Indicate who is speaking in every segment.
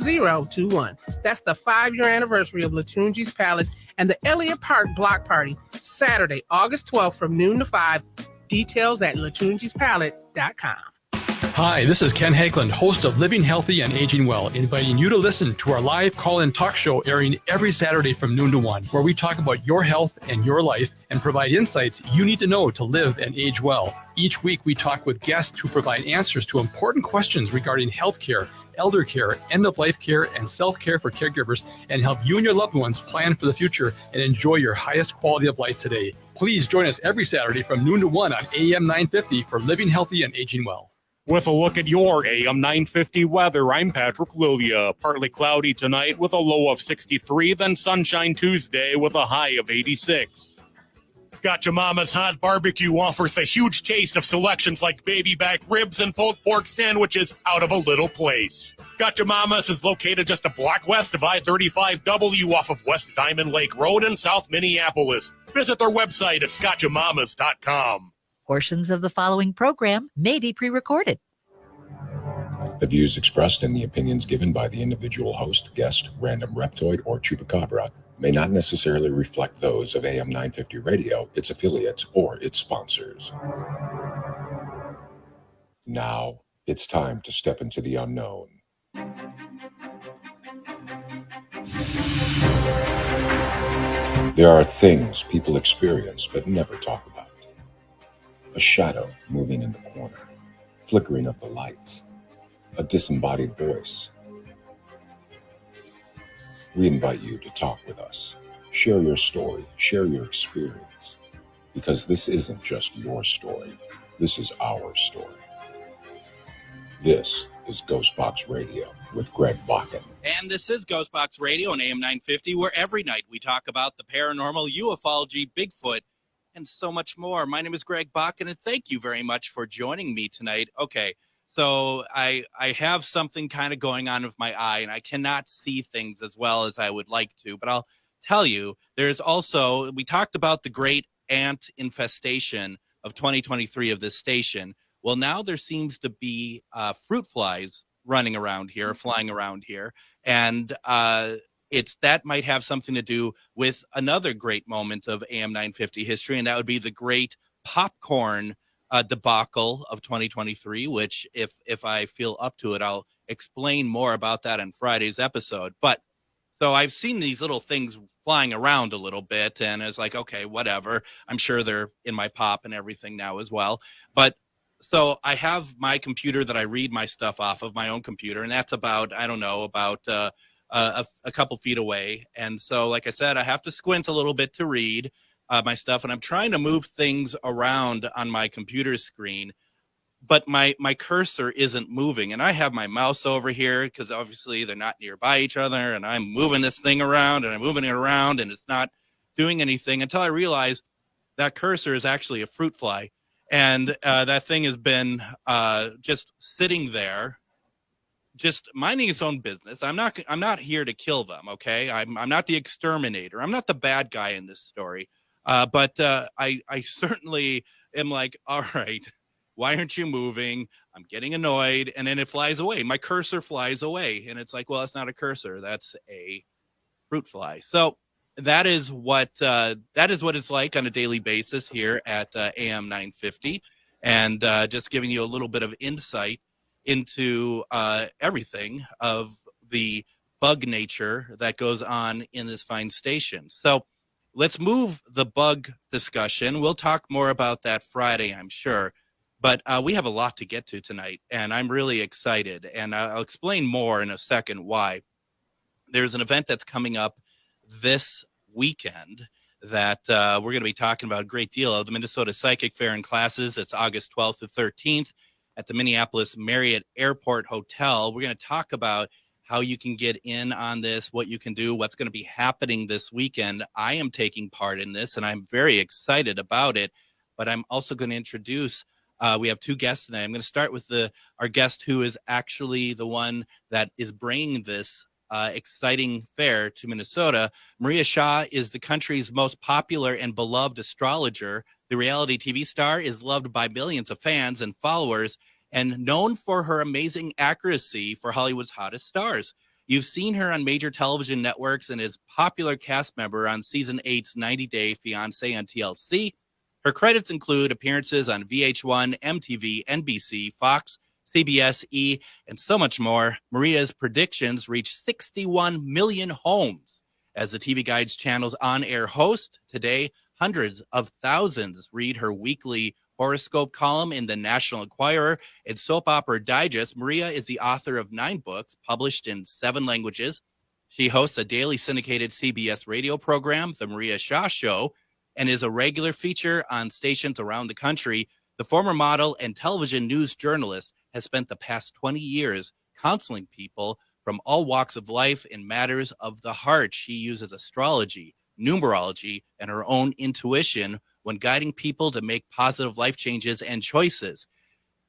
Speaker 1: 2021. That's the 5-year anniversary of Latunji's Palette and the Elliott Park Block Party, Saturday, August 12th from noon to 5. Details at latunjispalette.com.
Speaker 2: Hi, this is Ken Hageland, host of Living Healthy and Aging Well, inviting you to listen to our live call-in talk show airing every Saturday from noon to 1, where we talk about your health and your life and provide insights you need to know to live and age well. Each week, we talk with guests who provide answers to important questions regarding healthcare, elder care, end-of-life care, and self-care for caregivers, and help you and your loved ones plan for the future and enjoy your highest quality of life today. Please join us every Saturday from noon to 1 on AM 950 for Living Healthy and Aging Well.
Speaker 3: With a look at your AM 950 weather, I'm Patrick Lilia. Partly cloudy tonight with a low of 63, then sunshine Tuesday with a high of 86. Gotcha Mama's Hot Barbecue offers the huge taste of selections like baby back ribs and pulled pork sandwiches out of a little place. Gotcha Mama's is located just a block west of I-35W off of West Diamond Lake Road in South Minneapolis. Visit their website at scotchamamas.com.
Speaker 4: Portions of the following program may be pre-recorded.
Speaker 5: The views expressed and the opinions given by the individual host, guest, random reptoid, or chupacabra may not necessarily reflect those of AM 950 Radio, its affiliates, or its sponsors. Now, it's time to step into the unknown. There are things people experience but never talk about. A shadow moving in the corner, flickering of the lights, a disembodied voice. We invite you to talk with us, share your story, share your experience, because this isn't just your story, this is our story. This is Ghostbox Radio with Greg Bakken.
Speaker 6: And this is Ghostbox Radio on AM 950, where every night we talk about the paranormal, ufology, Bigfoot, and so much more. My name is Greg Bakken, and thank you very much for joining me tonight. Okay, so I have something kind of going on with my eye, and I cannot see things as well as I would like to, but I'll tell you, there's also, we talked about the great ant infestation of 2023 of this station. Well, now there seems to be fruit flies running around here, flying around here, and that might have something to do with another great moment of AM 950 history, and that would be the great popcorn debacle of 2023, which if I feel up to it, I'll explain more about that in Friday's episode. But so I've seen these little things flying around a little bit, and it's like, okay, whatever. I'm sure they're in my pop and everything now as well. But so I have my computer that I read my stuff off of, my own computer, and that's about, I don't know, about a couple feet away. And so, like I said, I have to squint a little bit to read my stuff, and I'm trying to move things around on my computer screen, but my cursor isn't moving. And I have my mouse over here because obviously they're not nearby each other, and I'm moving this thing around and I'm moving it around, and it's not doing anything until I realize that cursor is actually a fruit fly. And that thing has been just sitting there, just minding its own business. I'm not here to kill them, okay? I'm not the exterminator. I'm not the bad guy in this story. But I certainly am like, all right, why aren't you moving? I'm getting annoyed. And then it flies away. My cursor flies away. And it's like, well, that's not a cursor. That's a fruit fly. So that is what it's like on a daily basis here at AM 950. And just giving you a little bit of insight into everything of the bug nature that goes on in this fine station. So let's move the bug discussion. We'll talk more about that Friday, I'm sure. But we have a lot to get to tonight, and I'm really excited. And I'll explain more in a second why. There's an event that's coming up this weekend that we're going to be talking about a great deal of, the Minnesota Psychic Fair and Classes. It's August 12th to 13th at the Minneapolis Marriott Airport Hotel. We're going to talk about how you can get in on this, what you can do, what's going to be happening this weekend. I am taking part in this, and I'm very excited about it. But I'm also going to introduce, we have two guests tonight. I'm going to start with our guest who is actually the one that is bringing this exciting fair to Minnesota. Maria Shaw is the country's most popular and beloved astrologer. The reality TV star is loved by millions of fans and followers and known for her amazing accuracy for Hollywood's hottest stars. You've seen her on major television networks and is popular cast member on season 8's 90 Day Fiancé on TLC. Her credits include appearances on VH1, MTV, NBC, Fox, CBS, E, and so much more. Maria's predictions reached 61 million homes as the TV Guide's channel's on-air host. Today, hundreds of thousands read her weekly horoscope column in the National Enquirer and Soap Opera Digest. Maria is the author of 9 books published in 7 languages. She hosts a daily syndicated CBS radio program, The Maria Shaw Show, and is a regular feature on stations around the country. The former model and television news journalist has spent the past 20 years counseling people from all walks of life in matters of the heart. She uses astrology, numerology, and her own intuition when guiding people to make positive life changes and choices.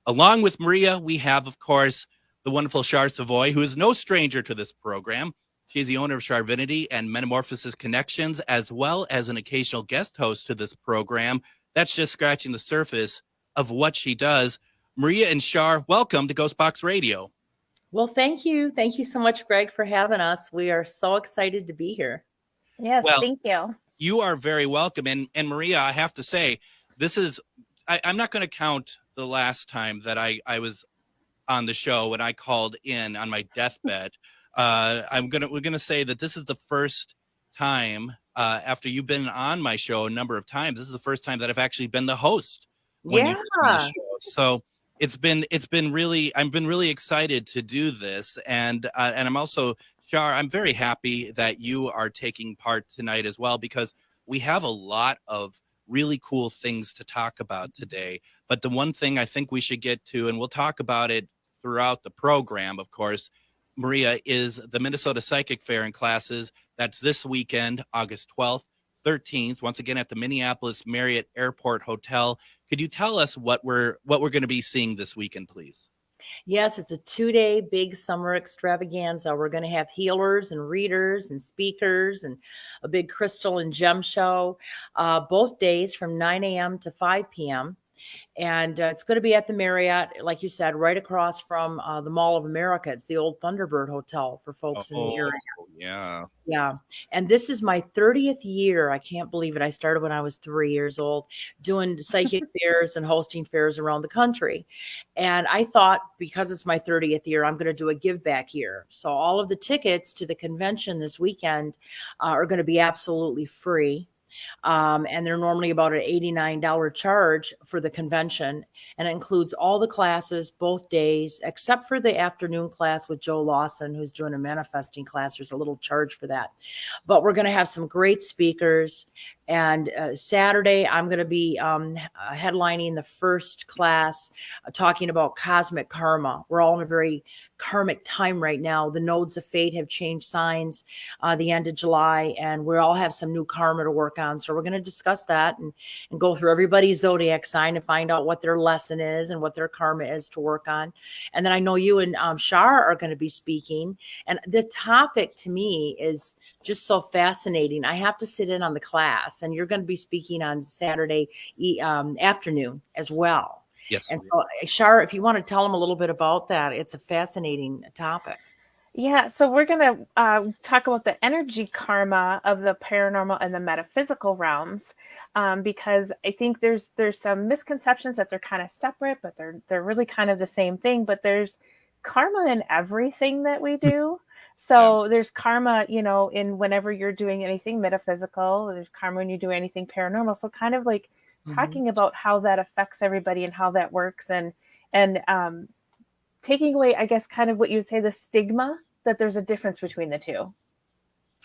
Speaker 6: Along with Maria, we have, of course, the wonderful Char Savoy, who is no stranger to this program. She is the owner of Charvinity and Metamorphosis Connections, as well as an occasional guest host to this program. That's just scratching the surface of what she does. Maria and Char, welcome to Ghostbox Radio.
Speaker 7: Well, thank you. Thank you so much, Greg, for having us. We are so excited to be here.
Speaker 8: Yes,
Speaker 6: well,
Speaker 8: thank you.
Speaker 6: You are very welcome. And Maria, I have to say, this is, I'm not going to count the last time that I was on the show when I called in on my deathbed. We're gonna say that this is the first time after you've been on my show a number of times. This is the first time that I've actually been the host when you've been on the show. So it's been really, I've been really excited to do this, and I'm also, Char, I'm very happy that you are taking part tonight as well, because we have a lot of really cool things to talk about today. But the one thing I think we should get to, and we'll talk about it throughout the program, of course, Maria, is the Minnesota Psychic Fair and classes. That's this weekend, August 12th, 13th, once again at the Minneapolis Marriott Airport Hotel. Could you tell us what we're going to be seeing this weekend, please?
Speaker 7: Yes, it's a 2-day big summer extravaganza. We're going to have healers and readers and speakers and a big crystal and gem show, both days from 9 a.m. to 5 p.m. And it's going to be at the Marriott, like you said, right across from the Mall of America. It's the old Thunderbird Hotel for folks in the area.
Speaker 6: Yeah.
Speaker 7: Yeah. And this is my 30th year. I can't believe it. I started when I was 3 years old doing psychic fairs and hosting fairs around the country. And I thought, because it's my 30th year, I'm going to do a give back year. So all of the tickets to the convention this weekend are going to be absolutely free. And they're normally about an $89 charge for the convention. And it includes all the classes, both days, except for the afternoon class with Joe Lawson, who's doing a manifesting class. There's a little charge for that. But we're going to have some great speakers. And Saturday, I'm going to be headlining the first class, talking about cosmic karma. We're all in a very karmic time right now. The nodes of fate have changed signs the end of July, and we all have some new karma to work on. So we're going to discuss that and go through everybody's zodiac sign and find out what their lesson is and what their karma is to work on. And then I know you and Char are going to be speaking. And the topic to me is just so fascinating. I have to sit in on the class, and you're going to be speaking on Saturday afternoon as well.
Speaker 6: Yes.
Speaker 7: And so, Char, if you want to tell them a little bit about that, it's a fascinating topic.
Speaker 8: Yeah, so we're going to talk about the energy karma of the paranormal and the metaphysical realms, because I think there's some misconceptions that they're kind of separate, but they're really kind of the same thing. But there's karma in everything that we do. So there's karma, in whenever you're doing anything metaphysical. There's karma when you do anything paranormal. So kind of like talking about how that affects everybody and how that works, and taking away, I guess, kind of what you would say, the stigma that there's a difference between the two.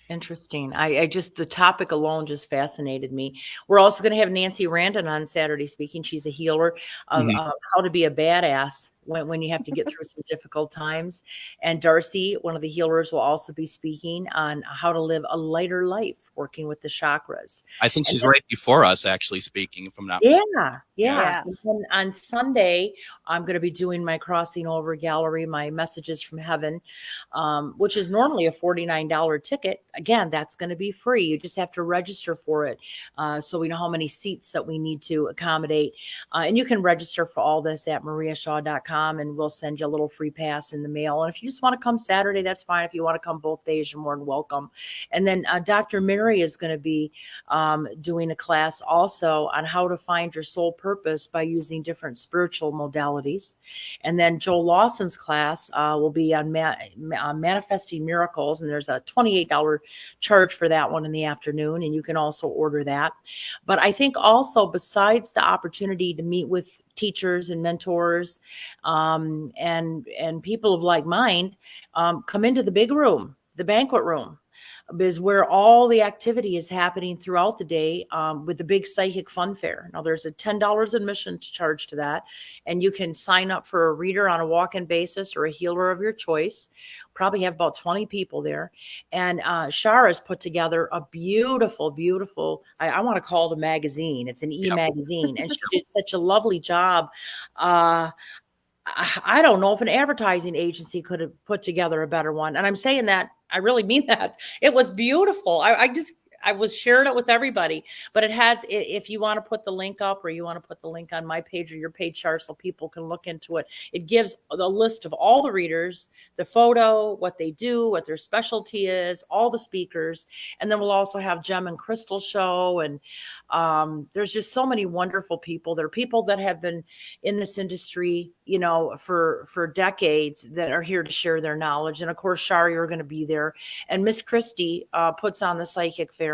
Speaker 7: Interesting. I just, the topic alone just fascinated me. We're also going to have Nancy Randon on Saturday speaking. She's a healer of how to be a badass when you have to get through some difficult times. And Darcy, one of the healers, will also be speaking on how to live a lighter life, working with the chakras.
Speaker 6: I think she's right before us actually speaking, if I'm not
Speaker 7: mistaken.
Speaker 6: mistaken.
Speaker 7: Yeah. And then on Sunday, I'm going to be doing my Crossing Over Gallery, my Messages from Heaven, which is normally a $49 ticket. Again, that's going to be free. You just have to register for it. So we know how many seats that we need to accommodate. And you can register for all this at mariashaw.com. gmail.com, and we'll send you a little free pass in the mail. And if you just want to come Saturday, that's fine. If you want to come both days, you're more than welcome. And then Dr. Mary is going to be doing a class also on how to find your soul purpose by using different spiritual modalities. And then Joe Lawson's class will be on manifesting miracles, and there's a $28 charge for that one in the afternoon, and you can also order that. But I think also, besides the opportunity to meet with teachers and mentors and people of like mind, come into the big room, the banquet room, is where all the activity is happening throughout the day with the big psychic fun fair. Now, there's a $10 admission charge to that, and you can sign up for a reader on a walk-in basis or a healer of your choice. Probably have about 20 people there. And Shar has put together a beautiful, beautiful, I want to call it a magazine. It's an e-magazine. And she did such a lovely job. I don't know if an advertising agency could have put together a better one. And I'm saying that, I really mean that. It was beautiful. I was sharing it with everybody, but it has, if you want to put the link up, or you want to put the link on my page or your page, Char, so people can look into it. It gives the list of all the readers, the photo, what they do, what their specialty is, all the speakers. And then we'll also have Gem and Crystal show. And there's just so many wonderful people. There are people that have been in this industry, you know, for decades, that are here to share their knowledge. And of course, Shar, you're going to be there. And Miss Christie puts on the psychic fair,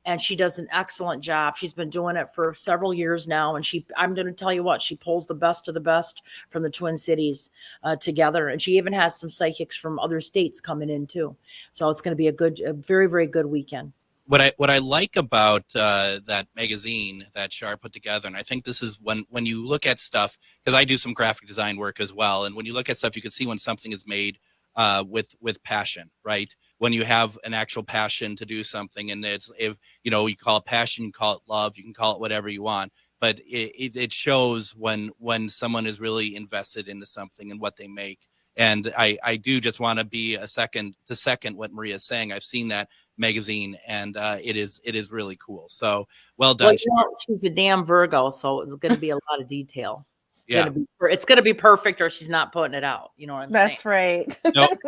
Speaker 7: and she does an excellent job. She's been doing it for several years now. And I'm going to tell you what, she pulls the best of the best from the Twin Cities together. And she even has some psychics from other states coming in too. So it's going to be a very, very good weekend.
Speaker 6: What I like about that magazine that Shar put together, and I think this is when you look at stuff, because I do some graphic design work as well, and when you look at stuff, you can see when something is made with passion, right? When you have an actual passion to do something, and it's, if you know, you call it passion, you call it love, you can call it whatever you want, but it shows when someone is really invested into something and what they make. And I do just want to be to second what Maria's saying. I've seen that magazine, and it is really cool. So well done.
Speaker 7: Well, you know, she's a damn Virgo, so it's going to be a lot of detail. It's going to be perfect, or she's not putting it out. You know what I'm saying?
Speaker 8: That's right.
Speaker 6: Nope.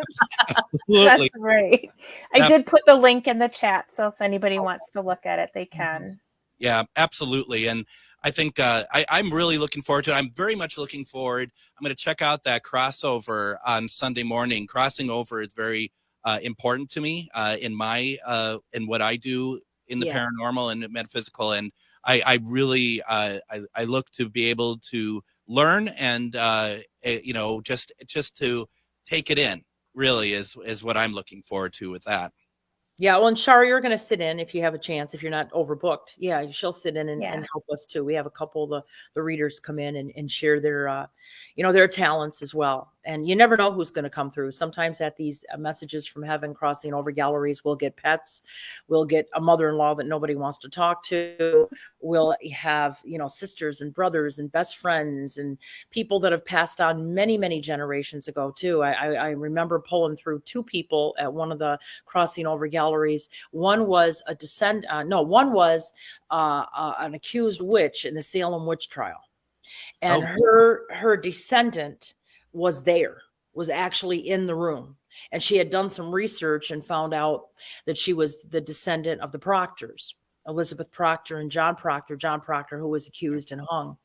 Speaker 8: That's right. I did put the link in the chat, so if anybody wants to look at it, they can.
Speaker 6: Yeah, absolutely. And I think I'm really looking forward to it. I'm very much looking forward. I'm going to check out that crossover on Sunday morning. Crossing over is very important to me in what I do in the paranormal and metaphysical. And I really I look to be able to learn and you know, just to take it in, really is what I'm looking forward to with that.
Speaker 7: Yeah, well, and Shar, you're going to sit in if you have a chance, if you're not overbooked. Yeah, she'll sit in and help us too. We have a couple of the readers come in and share their, you know, their talents as well. And you never know who's going to come through. Sometimes at these messages from heaven crossing over galleries, we'll get pets. We'll get a mother-in-law that nobody wants to talk to. We'll have, you know, sisters and brothers and best friends and people that have passed on many, many generations ago too. I remember pulling through two people at one of the crossing over galleries. One was one was an accused witch in the Salem witch trial. And her descendant was actually in the room. And she had done some research and found out that she was the descendant of the Proctors, Elizabeth Proctor and John Proctor, who was accused and hung.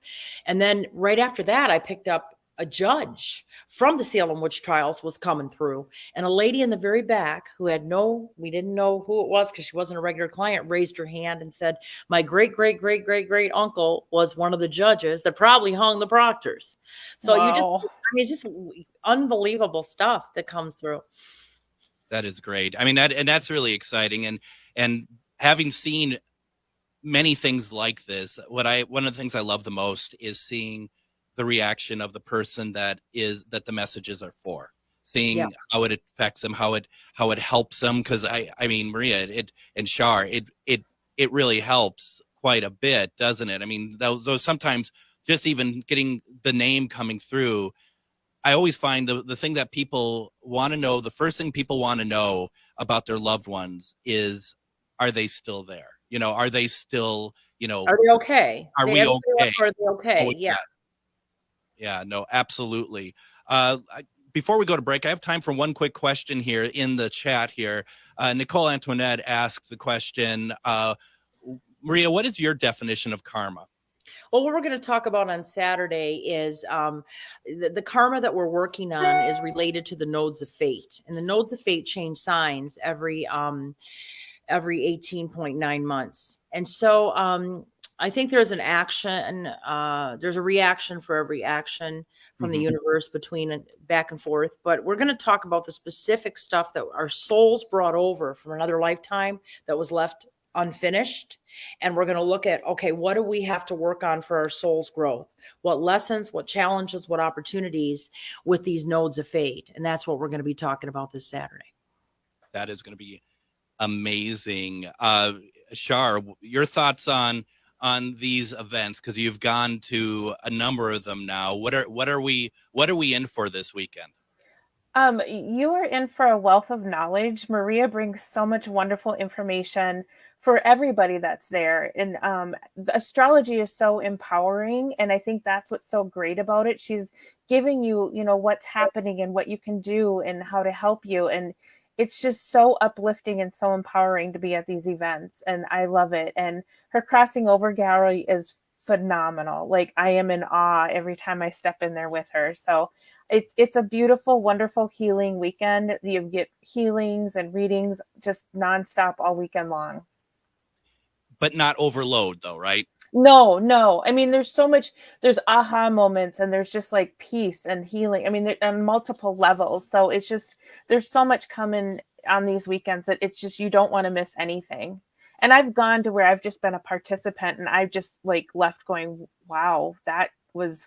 Speaker 7: And then right after that, I picked up a judge from the Salem witch trials was coming through, and a lady in the very back who we didn't know who it was because she wasn't a regular client, raised her hand and said, my great uncle was one of the judges that probably hung the Proctors. So
Speaker 8: wow.
Speaker 7: it's just unbelievable stuff that comes through.
Speaker 6: That is great. I mean, that's really exciting. And having seen many things like this, one of the things I love the most is seeing the reaction of the person that the messages are for, seeing how it affects them, how it helps them. Because I mean, Maria and Shar, it really helps quite a bit, doesn't it? I mean, those sometimes just even getting the name coming through, I always find the thing that people want to know, the first thing people want to know about their loved ones is, are they still there? You know, are they still, you know,
Speaker 7: are they okay?
Speaker 6: Are we okay?
Speaker 7: Are they okay?
Speaker 6: Yeah. Yeah, no, absolutely. Before we go to break, I have time for one quick question here in the chat here. Nicole Antoinette asks the question, Maria, what is your definition of karma?
Speaker 7: Well, what we're going to talk about on Saturday is the karma that we're working on is related to the nodes of fate, and the nodes of fate change signs every 18.9 months. And so I think there's an action, there's a reaction for every action from the universe between back and forth. But we're going to talk about the specific stuff that our souls brought over from another lifetime that was left unfinished. And we're going to look at, okay, what do we have to work on for our soul's growth? What lessons, what challenges, what opportunities with these nodes of fate? And that's what we're going to be talking about this Saturday.
Speaker 6: That is going to be amazing. Shar, your thoughts on these events, because you've gone to a number of them now. What are we in for this weekend?
Speaker 8: You are in for a wealth of knowledge. Maria brings so much wonderful information for everybody that's there. And the astrology is so empowering. And I think that's what's so great about it. She's giving you, what's happening and what you can do and how to help you. And it's just so uplifting and so empowering to be at these events. And I love it. And her crossing over gallery is phenomenal. Like, I am in awe every time I step in there with her. So it's a beautiful, wonderful healing weekend. You get healings and readings just nonstop all weekend long.
Speaker 6: But not overload though, right?
Speaker 8: No. I mean, there's so much, there's aha moments and there's just like peace and healing. I mean, on multiple levels. So it's just, there's so much coming on these weekends that it's just, you don't want to miss anything. And I've gone to where I've just been a participant and I've just like left going, wow, that was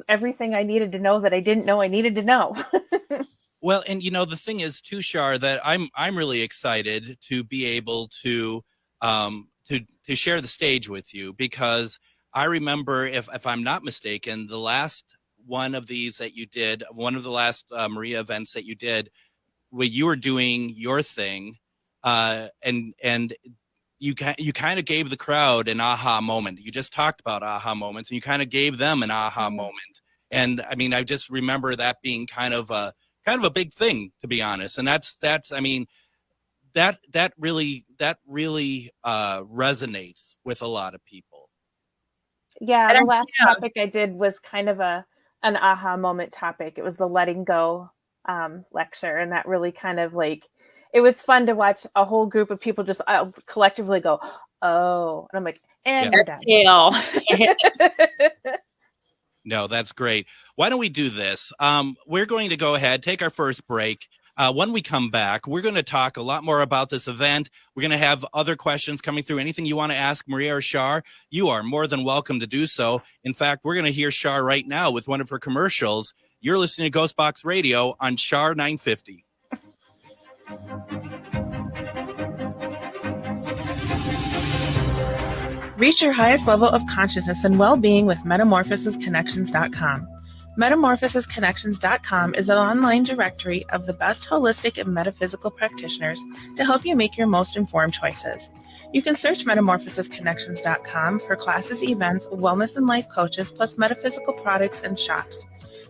Speaker 8: everything I needed to know that I didn't know I needed to know.
Speaker 6: Well, and the thing is too, Shar, that I'm really excited to be able to share the stage with you, because I remember, if I'm not mistaken, the last one of these that you did, one of the last Maria events that you did, where you were doing your thing, and you kind of gave the crowd an aha moment. You just talked about aha moments, and you kind of gave them an aha moment. And I mean, I just remember that being kind of a big thing, to be honest. And that's I mean, that really resonates with a lot of people.
Speaker 8: Yeah, the last topic I did was kind of an aha moment topic. It was the letting go lecture, and that really kind of like, it was fun to watch a whole group of people just collectively go, oh, and I'm like, and you're done.
Speaker 6: No, that's great. Why don't we do this? We're going to go ahead, take our first break. When we come back, we're going to talk a lot more about this event. We're going to have other questions coming through. Anything you want to ask Maria or Shar, you are more than welcome to do so. In fact, we're going to hear Shar right now with one of her commercials. You're listening to Ghostbox Radio on Shar 950.
Speaker 9: Reach your highest level of consciousness and well-being with metamorphosisconnections.com. Metamorphosisconnections.com is an online directory of the best holistic and metaphysical practitioners to help you make your most informed choices. You can search metamorphosisconnections.com for classes, events, wellness and life coaches, plus metaphysical products and shops.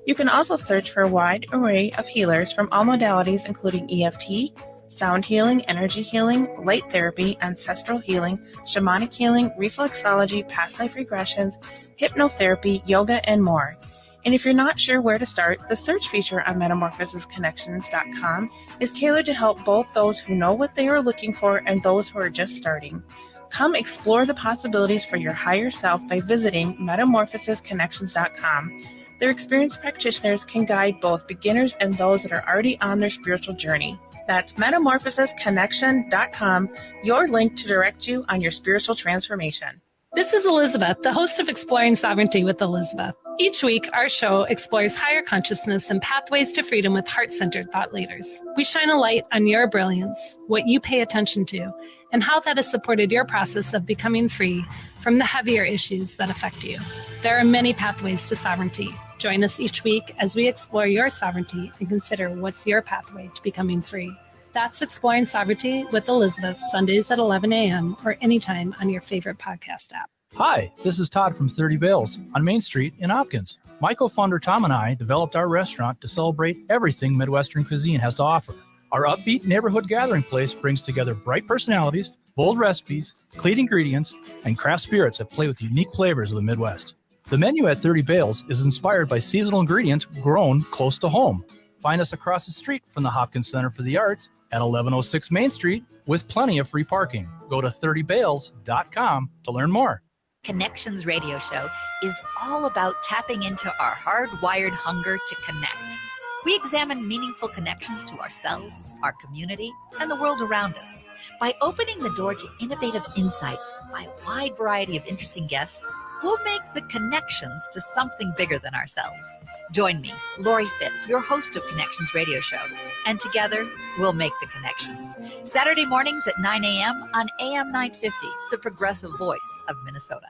Speaker 9: You can also search for a wide array of healers from all modalities, including EFT, sound healing, energy healing, light therapy, ancestral healing, shamanic healing, reflexology, past life regressions, hypnotherapy, yoga, and more. And if you're not sure where to start, the search feature on metamorphosisconnections.com is tailored to help both those who know what they are looking for and those who are just starting. Come explore the possibilities for your higher self by visiting metamorphosisconnections.com. Their experienced practitioners can guide both beginners and those that are already on their spiritual journey. That's metamorphosisconnection.com, your link to direct you on your spiritual transformation.
Speaker 10: This is Elizabeth, the host of Exploring Sovereignty with Elizabeth. Each week, our show explores higher consciousness and pathways to freedom with heart-centered thought leaders. We shine a light on your brilliance, what you pay attention to, and how that has supported your process of becoming free from the heavier issues that affect you. There are many pathways to sovereignty. Join us each week as we explore your sovereignty and consider what's your pathway to becoming free. That's Exploring Sovereignty with Elizabeth, Sundays at 11 a.m. or anytime on your favorite podcast app.
Speaker 11: Hi, this is Todd from 30 Bales on Main Street in Hopkins. My co-founder Tom and I developed our restaurant to celebrate everything Midwestern cuisine has to offer. Our upbeat neighborhood gathering place brings together bright personalities, bold recipes, clean ingredients, and craft spirits that play with the unique flavors of the Midwest. The menu at 30 Bales is inspired by seasonal ingredients grown close to home. Find us across the street from the Hopkins Center for the Arts at 1106 Main Street with plenty of free parking. Go to 30bales.com to learn more.
Speaker 4: Connections Radio Show is all about tapping into our hardwired hunger to connect. We examine meaningful connections to ourselves, our community, and the world around us. By opening the door to innovative insights by a wide variety of interesting guests, we'll make the connections to something bigger than ourselves. Join me, Lori Fitz, your host of Connections Radio Show, and together we'll make the connections. Saturday mornings at 9 a.m. on AM 950, the progressive voice of Minnesota.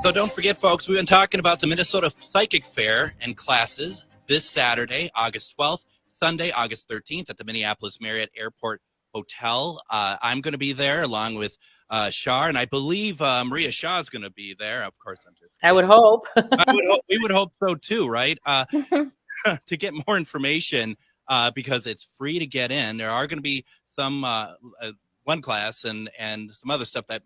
Speaker 6: So don't forget, folks, we've been talking about the Minnesota Psychic Fair and classes this Saturday, August 12th, Sunday, August 13th at the Minneapolis Marriott Airport Hotel. I'm going to be there along with Shar, and I believe Maria Shaw is going to be there. Of course, I'm just kidding.
Speaker 7: I would hope.
Speaker 6: We would hope so too, right? To get more information, because it's free to get in, there are going to be some one class and some other stuff that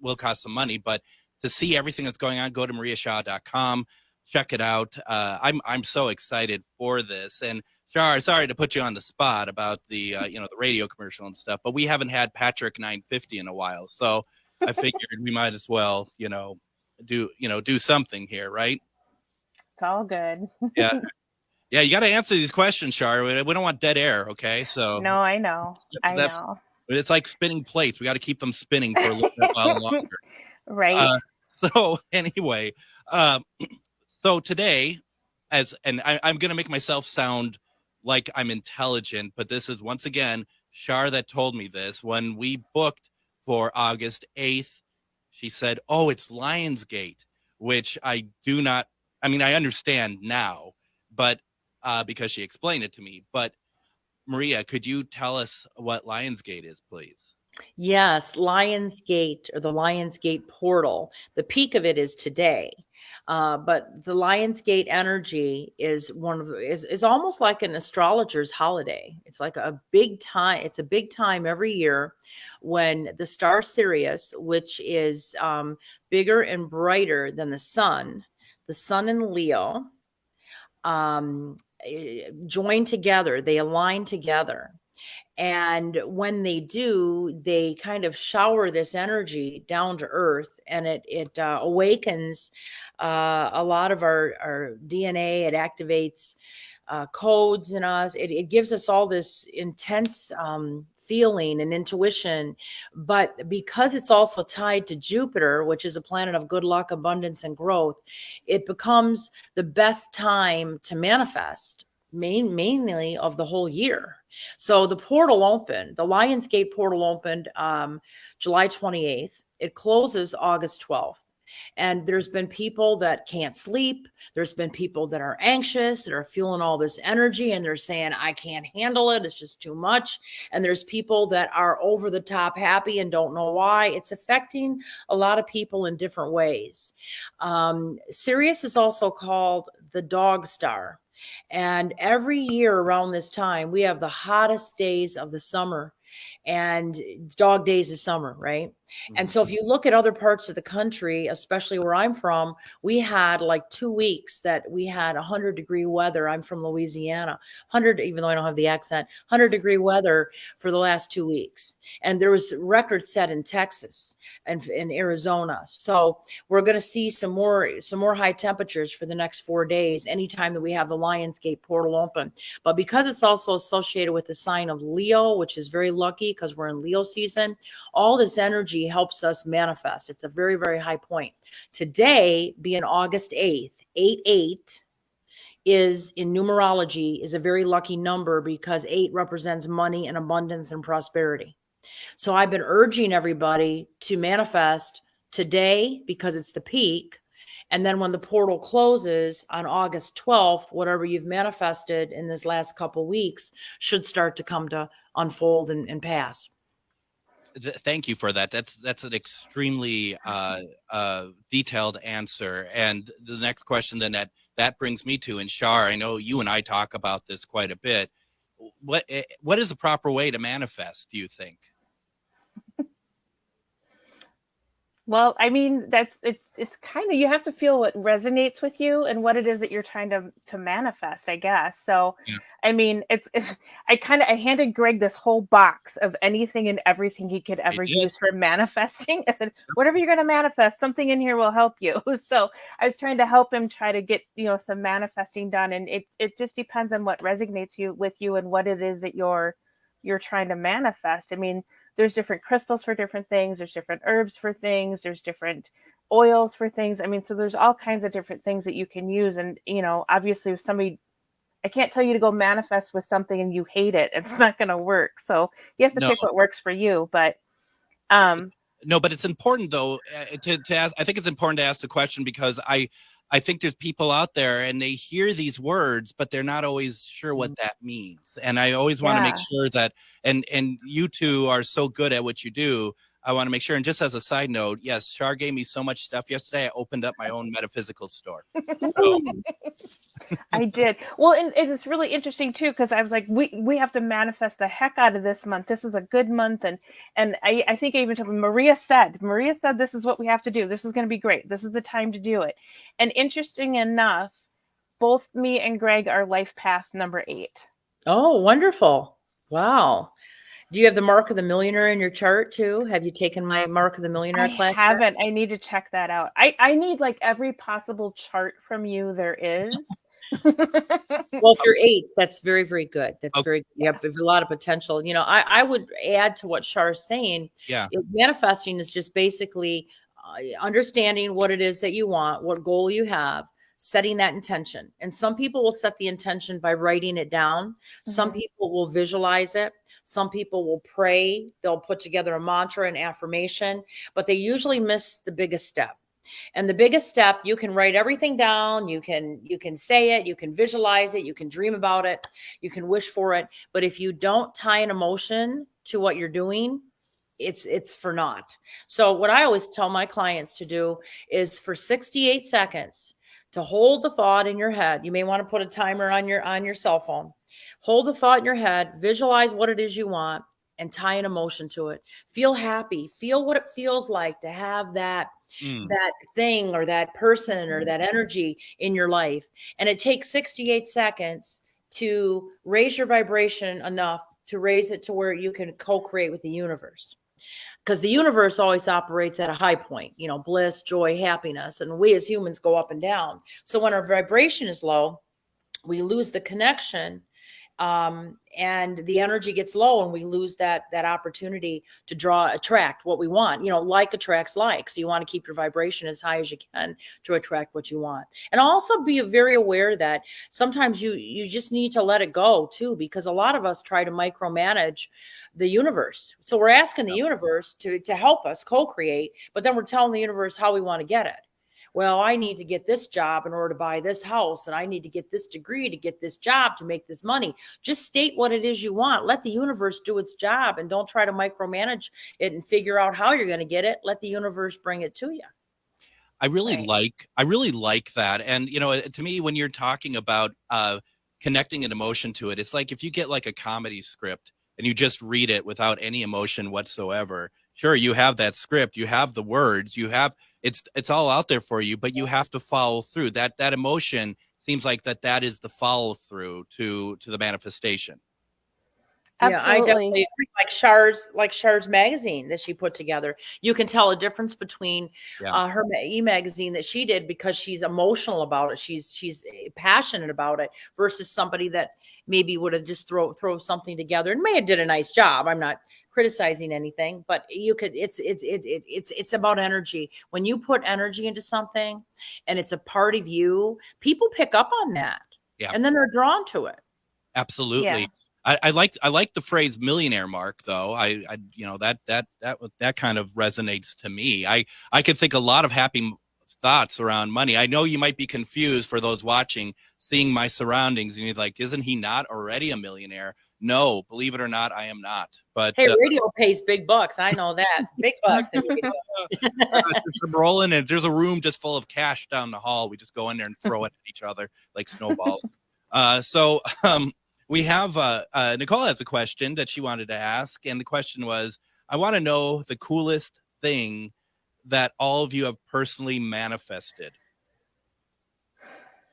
Speaker 6: will cost some money, but to see everything that's going on, go to mariashaw.com, check it out. I'm so excited for this. And Shar, sorry to put you on the spot about the the radio commercial and stuff, but we haven't had Patrick 950 in a while, so I figured we might as well do something here, right?
Speaker 8: It's all good.
Speaker 6: Yeah, you got to answer these questions, Shar. We don't want dead air, okay? So
Speaker 8: no, I know. I know.
Speaker 6: It's like spinning plates. We got to keep them spinning for a little bit while longer.
Speaker 8: Right.
Speaker 6: So anyway, so today, I'm going to make myself sound like I'm intelligent, but this is once again Shar that told me this when we booked for August 8th. She said, "Oh, it's Lionsgate," which I understand now, but because she explained it to me. But Maria, could you tell us what Lionsgate is, please?
Speaker 7: Yes, Lionsgate, or the Lionsgate portal. The peak of it is today, but the Lionsgate energy is is almost like an astrologer's holiday. It's like a big time. It's a big time every year when the star Sirius, which is bigger and brighter than the sun in Leo, join together. They align together. And when they do, they kind of shower this energy down to earth, and it awakens a lot of our DNA. It activates codes in us. It gives us all this intense feeling and intuition. But because it's also tied to Jupiter, which is a planet of good luck, abundance, and growth, it becomes the best time to manifest, mainly of the whole year. So the portal opened, the Lionsgate portal opened July 28th. It closes August 12th. And there's been people that can't sleep. There's been people that are anxious, that are feeling all this energy, and they're saying, I can't handle it. It's just too much. And there's people that are over the top happy and don't know why. It's affecting a lot of people in different ways. Sirius is also called the dog star. And every year around this time, we have the hottest days of the summer, and dog days of summer, right? And so if you look at other parts of the country, especially where I'm from, we had like 2 weeks that we had 100-degree weather. I'm from Louisiana, 100, even though I don't have the accent, 100-degree weather for the last 2 weeks. And there was records set in Texas and in Arizona. So we're going to see some more high temperatures for the next 4 days, anytime that we have the Lionsgate portal open. But because it's also associated with the sign of Leo, which is very lucky because we're in Leo season, all this energy helps us manifest. It's a very, very high point. Today, being August 8th, 8/8 is in numerology is a very lucky number because 8 represents money and abundance and prosperity. So I've been urging everybody to manifest today because it's the peak. And then when the portal closes on August 12th, whatever you've manifested in this last couple weeks should start to come to unfold and pass.
Speaker 6: Thank you for that. That's an extremely detailed answer. And the next question then that brings me to, and Shar, I know you and I talk about this quite a bit. What is the proper way to manifest, do you think?
Speaker 8: Well, I mean, it's kind of, you have to feel what resonates with you and what it is that you're trying to manifest, I guess. So,
Speaker 6: Yeah.
Speaker 8: I mean, I handed Greg this whole box of anything and everything he could ever use for manifesting. I said, whatever you're going to manifest, something in here will help you. So I was trying to help him try to get, some manifesting done. And it just depends on what resonates with you and what it is that you're trying to manifest. I mean, there's different crystals for different things. There's different herbs for things. There's different oils for things. I mean, so there's all kinds of different things that you can use. And, obviously if somebody, I can't tell you to go manifest with something and you hate it. It's not going to work. So you have to pick what works for you. But,
Speaker 6: no, but it's important though to ask. I think it's important to ask the question because I think there's people out there and they hear these words, but they're not always sure what that means. And I always want to make sure that, and you two are so good at what you do. I want to make sure. And just as a side note, yes, Shar gave me so much stuff yesterday. I opened up my own metaphysical store. So.
Speaker 8: I did. Well, and it's really interesting too, because I was like, we have to manifest the heck out of this month. This is a good month. And I think I even told Maria said, this is what we have to do. This is going to be great. This is the time to do it. And interesting enough, both me and Greg are life path number 8.
Speaker 7: Oh, wonderful. Wow. Do you have the Mark of the Millionaire in your chart too? Have you taken my Mark of the Millionaire class?
Speaker 8: I haven't. I need to check that out. I need like every possible chart from you there is.
Speaker 7: Well, if you're 8, that's very, very good. That's very good. You have a lot of potential. I would add to what Char's saying.
Speaker 6: Yeah.
Speaker 7: Is manifesting is just basically understanding what it is that you want, what goal you have, setting that intention. And some people will set the intention by writing it down. Mm-hmm. Some people will visualize it. Some people will pray. They'll put together a mantra and affirmation, but they usually miss the biggest step. And the biggest step, you can write everything down. You can say it, you can visualize it, you can dream about it, you can wish for it. But if you don't tie an emotion to what you're doing, it's for naught. So what I always tell my clients to do is for 68 seconds to hold the thought in your head. You may want to put a timer on your cell phone. Hold the thought in your head, visualize what it is you want, and tie an emotion to it. Feel happy. Feel what it feels like to have that thing or that person or that energy in your life. And it takes 68 seconds to raise your vibration enough to raise it to where you can co-create with the universe. Because the universe always operates at a high point, bliss, joy, happiness. And we as humans go up and down. So when our vibration is low, we lose the connection. And the energy gets low and we lose that opportunity to attract what we want. Like attracts like. So you want to keep your vibration as high as you can to attract what you want. And also be very aware that sometimes you just need to let it go too, because a lot of us try to micromanage the universe. So we're asking the universe to help us co-create, but then we're telling the universe how we want to get it. Well, I need to get this job in order to buy this house, and I need to get this degree to get this job to make this money. Just state what it is you want. Let the universe do its job, and don't try to micromanage it and figure out how you're going to get it. Let the universe bring it to you.
Speaker 6: I really like that. And, to me, when you're talking about connecting an emotion to it, it's like if you get like a comedy script and you just read it without any emotion whatsoever. Sure, you have that script, you have the words, you have it's all out there for you, but you have to follow through. That emotion seems like that is the follow through to the manifestation.
Speaker 8: Absolutely.
Speaker 7: Yeah, I definitely agree. Like Char's magazine that she put together. You can tell a difference between her e-magazine that she did because she's emotional about it. She's passionate about it versus somebody that maybe would have just throw something together and may have did a nice job. I'm not criticizing anything, but it's about energy. When you put energy into something and it's a part of you, people pick up on that. Yeah. And then they're drawn to it.
Speaker 6: Absolutely. Yeah. I like the phrase millionaire mark though. I that kind of resonates to me. I could think a lot of happy thoughts around money. I know you might be confused for those watching, seeing my surroundings, and you're like, isn't he not already a millionaire? No, believe it or not, I am not. But
Speaker 7: hey, radio pays big bucks. I know that. Big bucks.
Speaker 6: I'm rolling, and there's a room just full of cash down the hall. We just go in there and throw it at each other like snowballs. We have Nicole has a question that she wanted to ask, and the question was, I want to know the coolest thing that all of you have personally manifested.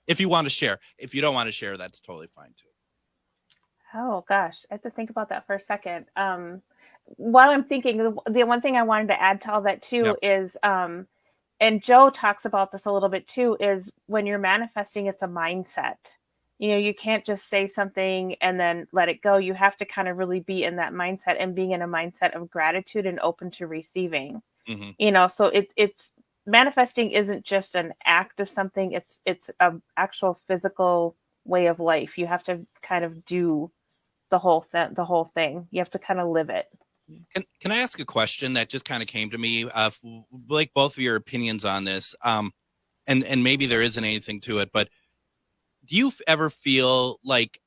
Speaker 6: If you want to share. If you don't want to share, that's totally fine too.
Speaker 8: Oh gosh, I have to think about that for a second. While I'm thinking, the one thing I wanted to add to all that too is, and Joe talks about this a little bit too, is when you're manifesting, it's a mindset. You know, you can't just say something and then let it go. You have to kind of really be in that mindset and being in a mindset of gratitude and open to receiving. Mm-hmm. You know, so it's manifesting isn't just an act of something. It's an actual physical way of life. You have to kind of do the whole thing. You have to kind of live it.
Speaker 6: Can I ask a question that just kind of came to me? Like both of your opinions on this, and maybe there isn't anything to it, but do you ever feel like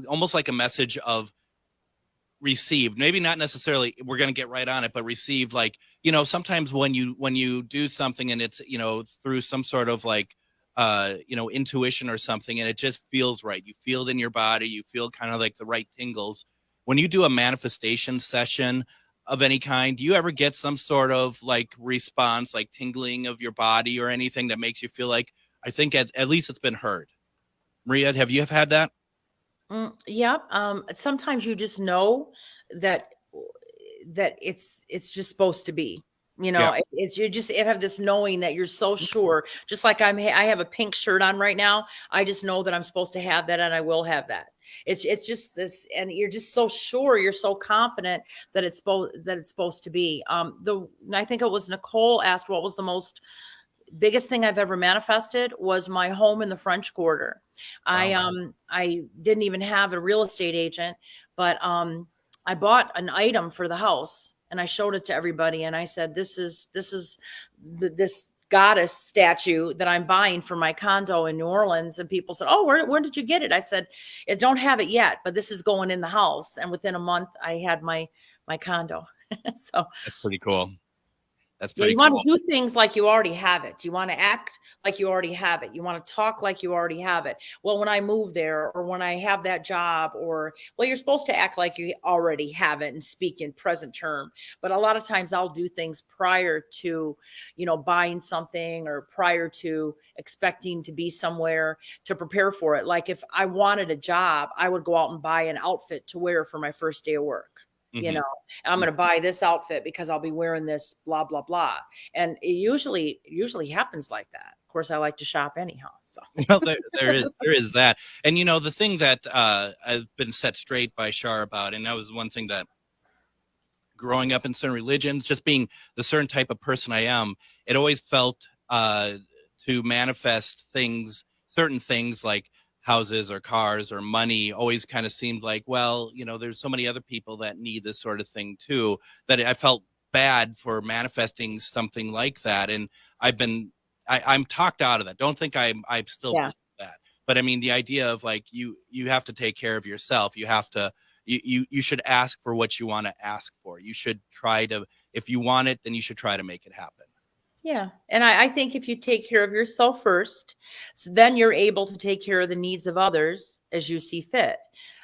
Speaker 6: almost like a message of received? Maybe not necessarily we're going to get right on it, but received, like, you know, sometimes when you do something and it's, you know, through some sort of like, you know, intuition or something, and it just feels right. You feel it in your body. You feel kind of like the right tingles. When you do a manifestation session of any kind, do you ever get some sort of like response, like tingling of your body or anything that makes you feel like, I think at least it's been heard? Maria, have you had that?
Speaker 7: Yeah. Sometimes you just know that it's just supposed to be, you know, you have this knowing that you're so sure, just like I have a pink shirt on right now. I just know that I'm supposed to have that and I will have that. It's just this, and you're just so sure, you're so confident that it's supposed to be. I think it was Nicole asked what was the biggest thing I've ever manifested was my home in the French Quarter. Wow. I didn't even have a real estate agent, but I bought an item for the house and I showed it to everybody. And I said, this is this goddess statue that I'm buying for my condo in New Orleans. And people said, oh, where did you get it? I said, I don't have it yet, but this is going in the house. And within a month I had my condo. So
Speaker 6: that's pretty cool. That's
Speaker 7: pretty cool. You want to do things like you already have it. You want to act like you already have it. You want to talk like you already have it. Well, when I move there or when I have that job you're supposed to act like you already have it and speak in present term. But a lot of times I'll do things prior to, you know, buying something or prior to expecting to be somewhere to prepare for it. Like if I wanted a job, I would go out and buy an outfit to wear for my first day of work. Mm-hmm. You know, I'm going to buy this outfit because I'll be wearing this, blah, blah, blah. And it usually happens like that. Of course, I like to shop anyhow. So
Speaker 6: well, there is that. And, you know, the thing that I've been set straight by Shar about, and that was one thing that growing up in certain religions, just being the certain type of person I am, it always felt to manifest certain things like houses or cars or money always kind of seemed like, well, you know, there's so many other people that need this sort of thing too, that I felt bad for manifesting something like that. And I'm talked out of that. Don't think I'm still that. But I mean, the idea of like, you have to take care of yourself. You have to, you should ask for what you want to ask for. You should try to, if you want it, then you should try to make it happen.
Speaker 7: Yeah. And I think if you take care of yourself first, so then you're able to take care of the needs of others as you see fit.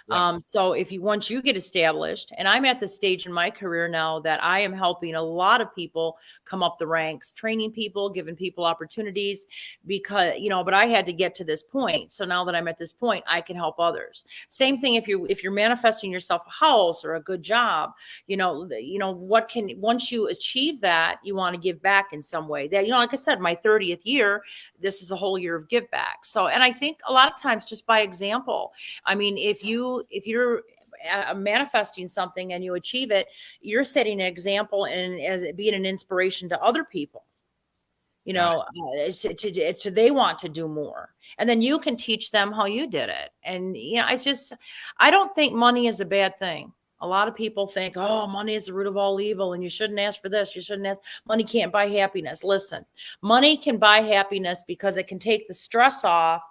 Speaker 7: Yeah. So once you get established, and I'm at the stage in my career now that I am helping a lot of people come up the ranks, training people, giving people opportunities because, you know, but I had to get to this point. So now that I'm at this point, I can help others. Same thing. If you're manifesting yourself a house or a good job, once you achieve that, you want to give back in some way. That, you know, like I said, my 30th year, this is a whole year of give back. So, and I think a lot of times just by example, I mean, if you're manifesting something and you achieve it, you're setting an example and as being an inspiration to other people. You know, they want to do more, and then you can teach them how you did it. And you know, I don't think money is a bad thing. A lot of people think, oh, money is the root of all evil and you shouldn't ask for this. You shouldn't ask. Money can't buy happiness. Listen, money can buy happiness because it can take the stress off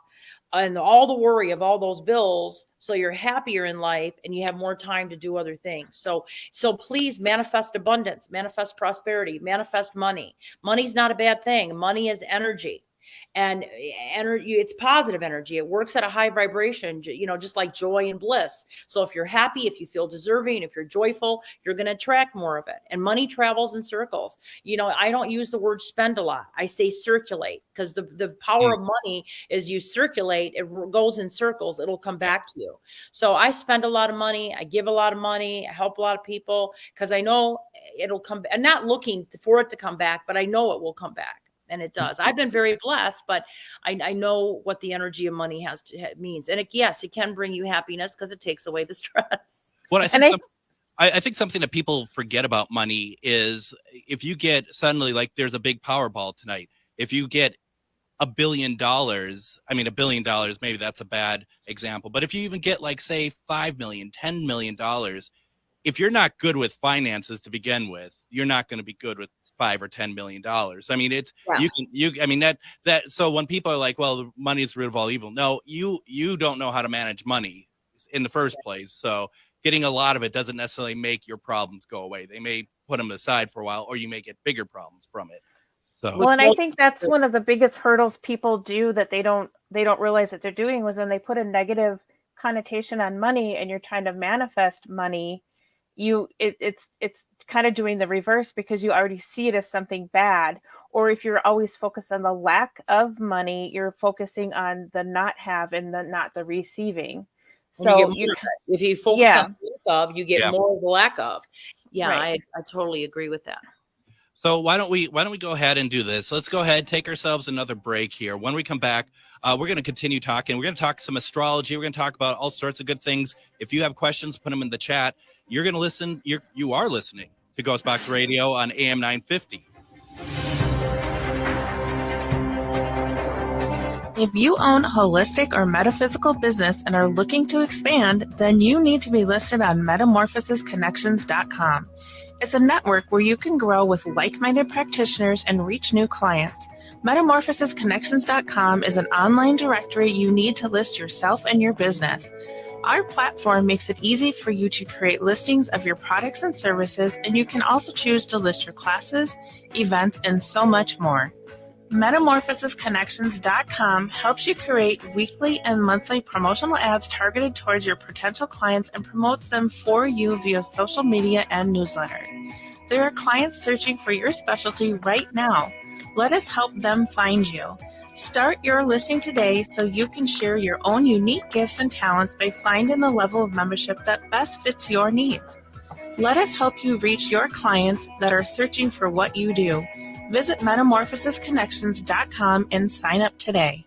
Speaker 7: and all the worry of all those bills. So you're happier in life and you have more time to do other things. So please manifest abundance, manifest prosperity, manifest money. Money's not a bad thing. Money is energy. And energy, it's positive energy. It works at a high vibration, just like joy and bliss. So if you're happy, if you feel deserving, if you're joyful, you're going to attract more of it. And money travels in circles. I don't use the word spend a lot. I say circulate, because the power of money is you circulate, it goes in circles, it'll come back to you. So I spend a lot of money. I give a lot of money. I help a lot of people because I know it'll come. I'm not looking for it to come back, but I know it will come back. And it does. I've been very blessed, but I know what the energy of money means. And it can bring you happiness because it takes away the stress.
Speaker 6: Well, I think something that people forget about money is if you get suddenly, like there's a big Powerball tonight. If you get $1 billion, $1 billion, maybe that's a bad example. But if you even get like, say, $5 million, $10 million, if you're not good with finances to begin with, you're not going to be good with $5 or $10 million. So when people are like, well, the money is the root of all evil. No, you don't know how to manage money in the first place. So getting a lot of it doesn't necessarily make your problems go away. They may put them aside for a while, or you may get bigger problems from it. So,
Speaker 8: well, and I think that's one of the biggest hurdles people do that they don't realize that they're doing was when they put a negative connotation on money and you're trying to manifest money. It's kind of doing the reverse because you already see it as something bad. Or if you're always focused on the lack of money, you're focusing on the not have and not the receiving. So
Speaker 7: if you focus on the lack of, you get more of the lack of. Yeah, right. I totally agree with that.
Speaker 6: So why don't we go ahead and do this? Let's go ahead, take ourselves another break here. When we come back, we're going to continue talking. We're going to talk some astrology. We're going to talk about all sorts of good things. If you have questions, put them in the chat. You're going to listen. You are listening to Ghostbox Radio on AM 950.
Speaker 9: If you own a holistic or metaphysical business and are looking to expand, then you need to be listed on metamorphosisconnections.com. It's a network where you can grow with like-minded practitioners and reach new clients. Metamorphosisconnections.com is an online directory you need to list yourself and your business. Our platform makes it easy for you to create listings of your products and services, and you can also choose to list your classes, events, and so much more. Metamorphosisconnections.com helps you create weekly and monthly promotional ads targeted towards your potential clients and promotes them for you via social media and newsletter. There are clients searching for your specialty right now. Let us help them find you. Start your listing today so you can share your own unique gifts and talents by finding the level of membership that best fits your needs. Let us help you reach your clients that are searching for what you do. Visit metamorphosisconnections.com and sign up today.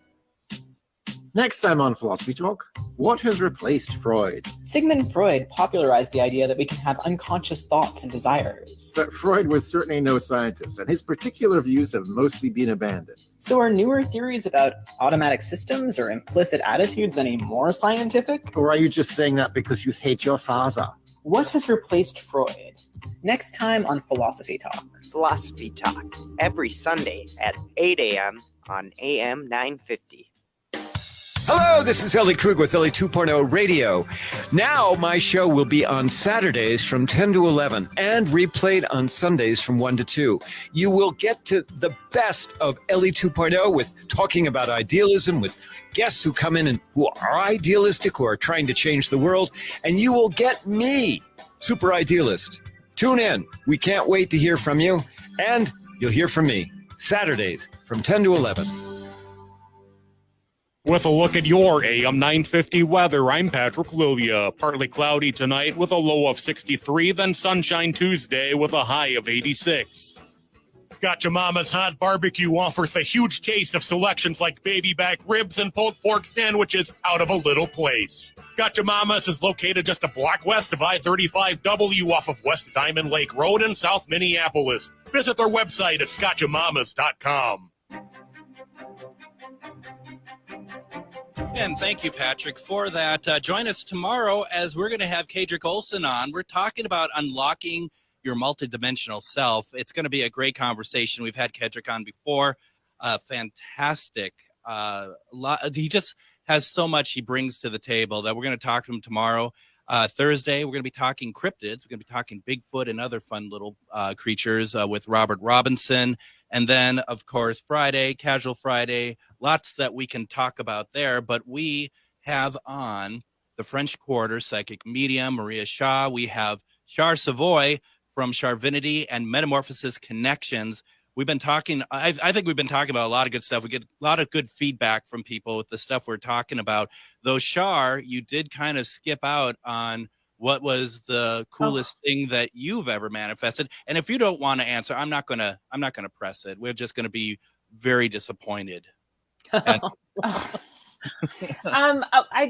Speaker 12: Next time on Philosophy Talk, what has replaced Freud?
Speaker 13: Sigmund Freud popularized the idea that we can have unconscious thoughts and desires.
Speaker 12: But Freud was certainly no scientist, and his particular views have mostly been abandoned.
Speaker 13: So are newer theories about automatic systems or implicit attitudes any more scientific?
Speaker 12: Or are you just saying that because you hate your father?
Speaker 13: What has replaced Freud? Next time on Philosophy Talk.
Speaker 14: Philosophy Talk, every Sunday at 8 a.m. on AM 950.
Speaker 15: Hello, this is Ellie Krug with Ellie 2.0 Radio. Now my show will be on Saturdays from 10 to 11 and replayed on Sundays from 1 to 2. You will get to the best of Ellie 2.0 with talking about idealism with guests who come in and who are idealistic, who are trying to change the world. And you will get me, Super Idealist. Tune in. We can't wait to hear from you. And you'll hear from me Saturdays from 10 to 11.
Speaker 3: With a look at your AM 950 weather, I'm Patrick Lilia. Partly cloudy tonight with a low of 63, then sunshine Tuesday with a high of 86. Gotcha Mama's Hot Barbecue offers a huge taste of selections like baby back ribs and pulled pork sandwiches out of a little place. Gotcha Mama's is located just a block west of I-35W off of West Diamond Lake Road in South Minneapolis. Visit their website at scotchamamas.com.
Speaker 6: And thank you, Patrick, for that. Join us tomorrow as we're going to have Kadrick Olson on. We're talking about unlocking your multidimensional self. It's going to be a great conversation. We've had Kadrick on before. Fantastic. He just has so much he brings to the table that we're going to talk to him tomorrow. Thursday, we're going to be talking cryptids. We're going to be talking Bigfoot and other fun little creatures with Robert Robinson. And then, of course, Friday, Casual Friday, lots that we can talk about there. But we have on the French Quarter psychic medium, Maria Shaw. We have Char Savoy from Charvinity and Metamorphosis Connections. We've been talking, I think we've been talking about a lot of good stuff. We get a lot of good feedback from people with the stuff we're talking about. Though, Char, you did kind of skip out on what was the coolest thing that you've ever manifested. And if you don't want to answer, I'm not gonna press it. We're just gonna be very disappointed.
Speaker 8: I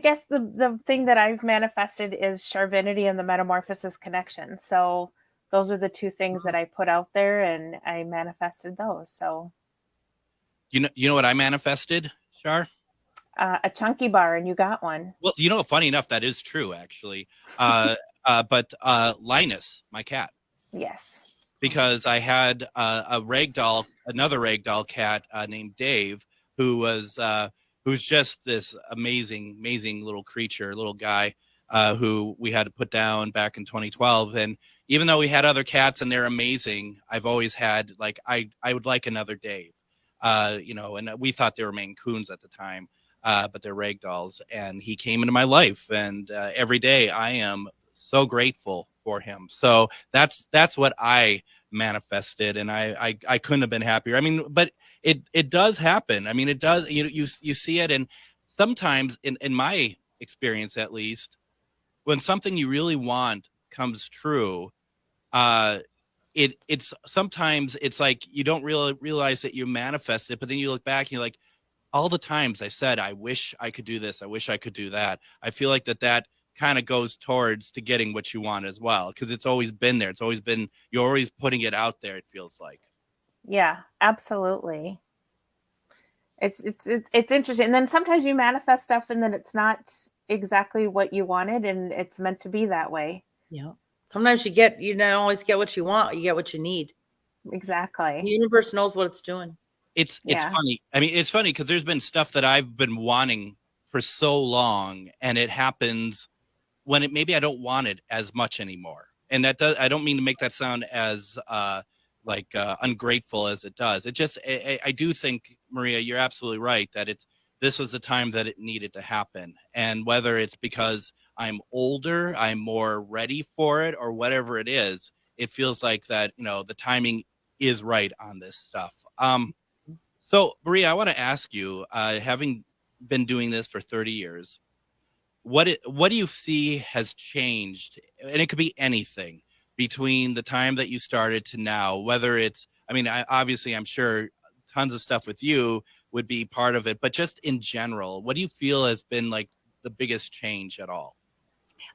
Speaker 8: guess the thing that I've manifested is Charvinity and the Metamorphosis Connection. So those are the two things that I put out there, and I manifested those. So
Speaker 6: you know what I manifested, Char?
Speaker 8: A chunky bar, and you got one.
Speaker 6: Well, funny enough, that is true, actually. But Linus, my cat.
Speaker 8: Yes.
Speaker 6: Because I had another ragdoll cat named Dave, who's just this amazing little creature, little guy, who we had to put down back in 2012. And even though we had other cats and they're amazing, I've always had I would like another Dave, and we thought they were Maine Coons at the time. But they're ragdolls, and he came into my life, and every day I am so grateful for him. So that's what I manifested, and I couldn't have been happier. I mean, but it does happen. I mean, it does. You see it, and sometimes in my experience, at least, when something you really want comes true, it's sometimes it's like you don't realize that you manifested it, but then you look back and you're like, all the times I said, I wish I could do this. I wish I could do that. I feel like that kind of goes towards to getting what you want as well. Cause it's always been there. It's always been, you're always putting it out there. It feels like.
Speaker 8: Yeah, absolutely. It's interesting. And then sometimes you manifest stuff and then it's not exactly what you wanted, and it's meant to be that way.
Speaker 7: Yeah. Sometimes you don't always get what you want. You get what you need.
Speaker 8: Exactly.
Speaker 7: The universe knows what it's doing.
Speaker 6: It's funny. I mean, it's funny because there's been stuff that I've been wanting for so long, and it happens when maybe I don't want it as much anymore. And I don't mean to make that sound as ungrateful as it does. It just, I do think, Maria, you're absolutely right that this was the time that it needed to happen. And whether it's because I'm older, I'm more ready for it, or whatever it is, it feels like that, the timing is right on this stuff. So, Maria, I want to ask you, having been doing this for 30 years, what do you see has changed? And it could be anything between the time that you started to now, whether it's, obviously, I'm sure tons of stuff with you would be part of it, but just in general, what do you feel has been like the biggest change at all?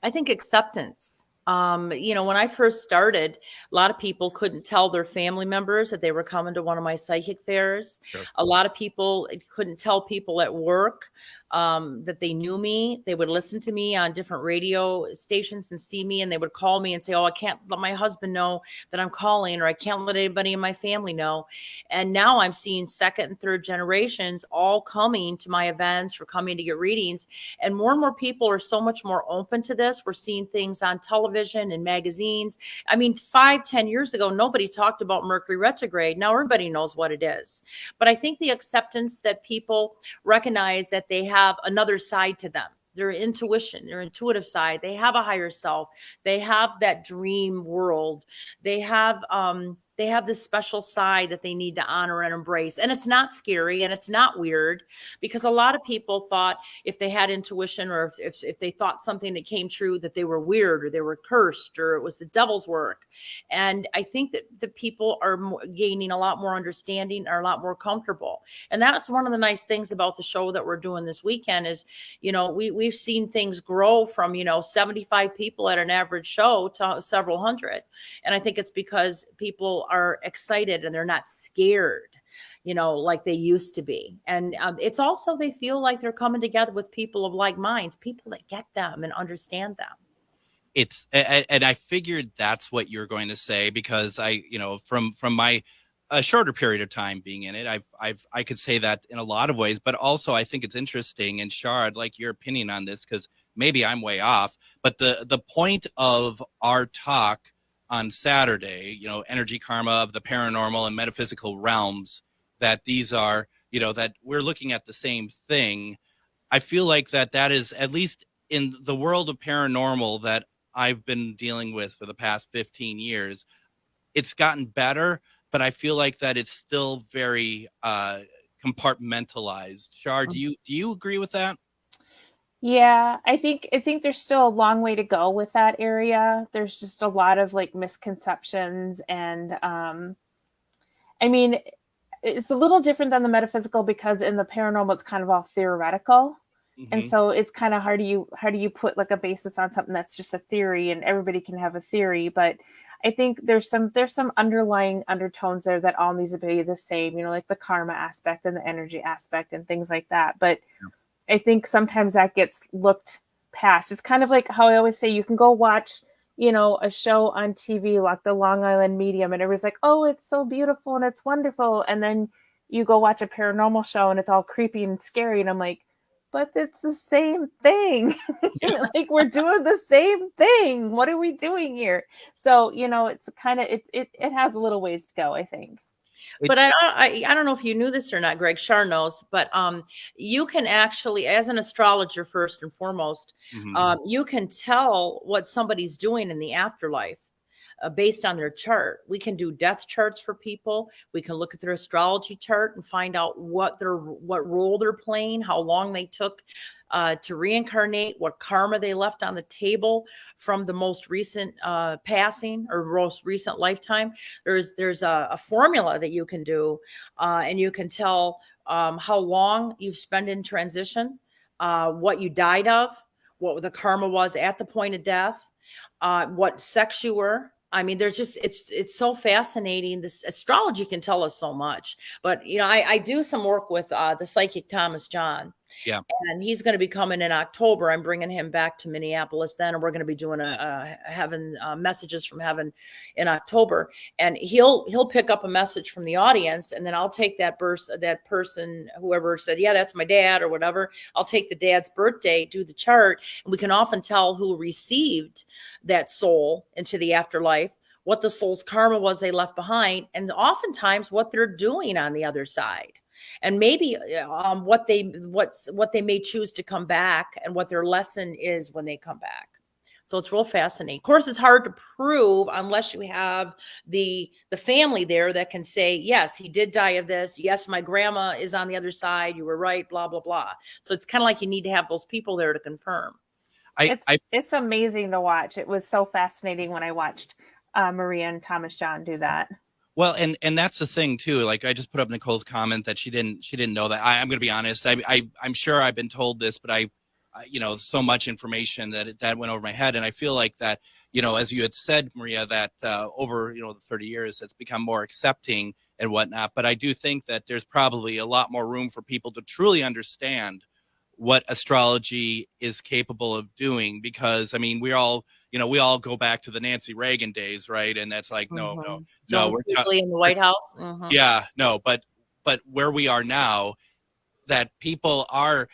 Speaker 7: I think acceptance. When I first started, a lot of people couldn't tell their family members that they were coming to one of my psychic fairs. Sure. A lot of people couldn't tell people at work that they knew me. They would listen to me on different radio stations and see me, and they would call me and say, "Oh, I can't let my husband know that I'm calling," or "I can't let anybody in my family know." And now I'm seeing second and third generations all coming to my events or coming to get readings. And more people are so much more open to this. We're seeing things on television and magazines. 5-10 years ago, nobody talked about Mercury retrograde. Now everybody knows what it is. But I think the acceptance that people recognize that they have another side to them, their intuition, their intuitive side, they have a higher self, they have that dream world, they have this special side that they need to honor and embrace. And it's not scary and it's not weird, because a lot of people thought if they had intuition, or if they thought something that came true, that they were weird or they were cursed or it was the devil's work. And I think that the people are gaining a lot more understanding, are a lot more comfortable. And that's one of the nice things about the show that we're doing this weekend is, we've seen things grow from, 75 people at an average show to several hundred. And I think it's because people are excited and they're not scared. like they used to be. And it's also, they feel like they're coming together with people of like minds, people that get them and understand them.
Speaker 6: And I figured that's what you're going to say, because from my a shorter period of time being in it, I could say that in a lot of ways, but also I think it's interesting. And Shar, I'd like your opinion on this, because maybe I'm way off, but the point of our talk on Saturday, energy karma of the paranormal and metaphysical realms, that these are, that we're looking at the same thing. I feel like that is, at least in the world of paranormal that I've been dealing with for the past 15 years, it's gotten better, but I feel like that it's still very compartmentalized. Shar, do you agree with that?
Speaker 8: Yeah, I think there's still a long way to go with that area. There's just a lot of like misconceptions, and I mean, it's a little different than the metaphysical, because in the paranormal it's kind of all theoretical. And so it's kind of how do you put like a basis on something that's just a theory, and everybody can have a theory. But I think there's some underlying undertones there that all needs to be the same, like the karma aspect and the energy aspect and things like that. But I think sometimes that gets looked past. It's kind of like how I always say, you can go watch, a show on TV like the Long Island Medium, and everybody's like, oh, it's so beautiful and it's wonderful. And then you go watch a paranormal show and it's all creepy and scary. And I'm like, but it's the same thing. Like, we're doing the same thing. What are we doing here? So, it's kind of, it has a little ways to go, I think.
Speaker 7: But I don't know if you knew this or not, Greg. Shar knows, but you can actually, as an astrologer, first and foremost, you can tell what somebody's doing in the afterlife based on their chart. We can do death charts for people. We can look at their astrology chart and find out what role they're playing, how long they took to reincarnate, what karma they left on the table from the most recent passing or most recent lifetime. There's a formula that you can do, and you can tell how long you've spent in transition, what you died of, what the karma was at the point of death, what sex you were. I mean, there's just, it's so fascinating. This astrology can tell us so much, but I do some work with the psychic Thomas John.
Speaker 6: Yeah.
Speaker 7: And he's going to be coming in October. I'm bringing him back to Minneapolis then, and we're going to be doing a heaven messages from heaven in October. And he'll pick up a message from the audience, and then I'll take that person, whoever said, yeah, that's my dad or whatever. I'll take the dad's birthday, do the chart, and we can often tell who received that soul into the afterlife, what the soul's karma was they left behind, and oftentimes what they're doing on the other side. And maybe what they may choose to come back, and what their lesson is when they come back. So it's real fascinating. Of course, it's hard to prove unless you have the family there that can say, yes, he did die of this. Yes, my grandma is on the other side. You were right, blah, blah, blah. So it's kind of like you need to have those people there to confirm.
Speaker 8: It's amazing to watch. It was so fascinating when I watched Maria and Thomas John do that.
Speaker 6: Well, and that's the thing too. Like, I just put up Nicole's comment that she didn't know that. I'm going to be honest. I'm sure I've been told this, but so much information that went over my head. And I feel like that, as you had said, Maria, that over, the 30 years, it's become more accepting and whatnot. But I do think that there's probably a lot more room for people to truly understand what astrology is capable of doing, because we all go back to the Nancy Reagan days, right? And that's like, no,
Speaker 7: we're in the White House. Mm-hmm.
Speaker 6: Yeah, no, but where we are now, that people are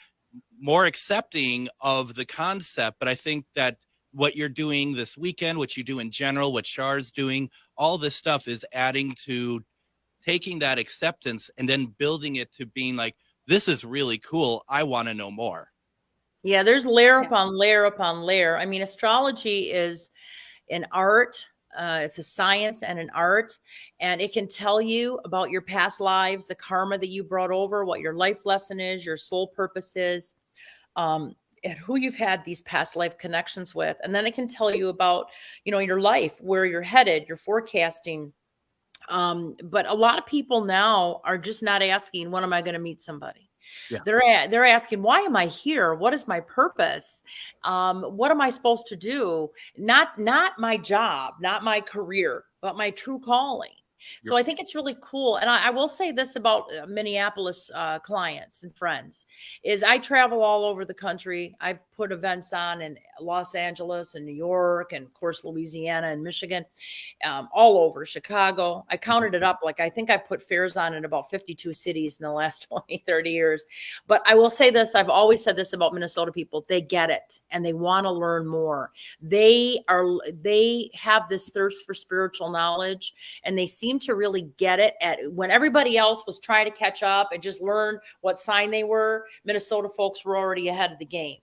Speaker 6: more accepting of the concept. But I think that what you're doing this weekend, what you do in general, what Shar's doing, all this stuff is adding to taking that acceptance and then building it to being like, this is really cool. I want to know more.
Speaker 7: Yeah, there's layer upon layer upon layer. I mean, astrology is an art. It's a science and an art, and it can tell you about your past lives, the karma that you brought over, what your life lesson is, your soul purpose is, and who you've had these past life connections with. And then it can tell you about, your life, where you're headed, your forecasting. But a lot of people now are just not asking, when am I going to meet somebody? Yeah. They're asking, why am I here? What is my purpose? What am I supposed to do? Not my job, not my career, but my true calling. So I think it's really cool. And I will say this about Minneapolis clients and friends is I travel all over the country. I've put events on in Los Angeles and New York and of course, Louisiana and Michigan, all over Chicago. I counted it up. Like I think I put fairs on in about 52 cities in the last 20, 30 years. But I will say this, I've always said this about Minnesota people. They get it and they want to learn more. They have this thirst for spiritual knowledge, and they seem to really get it when everybody else was trying to catch up and just learn what sign they were. Minnesota folks were already ahead of the game.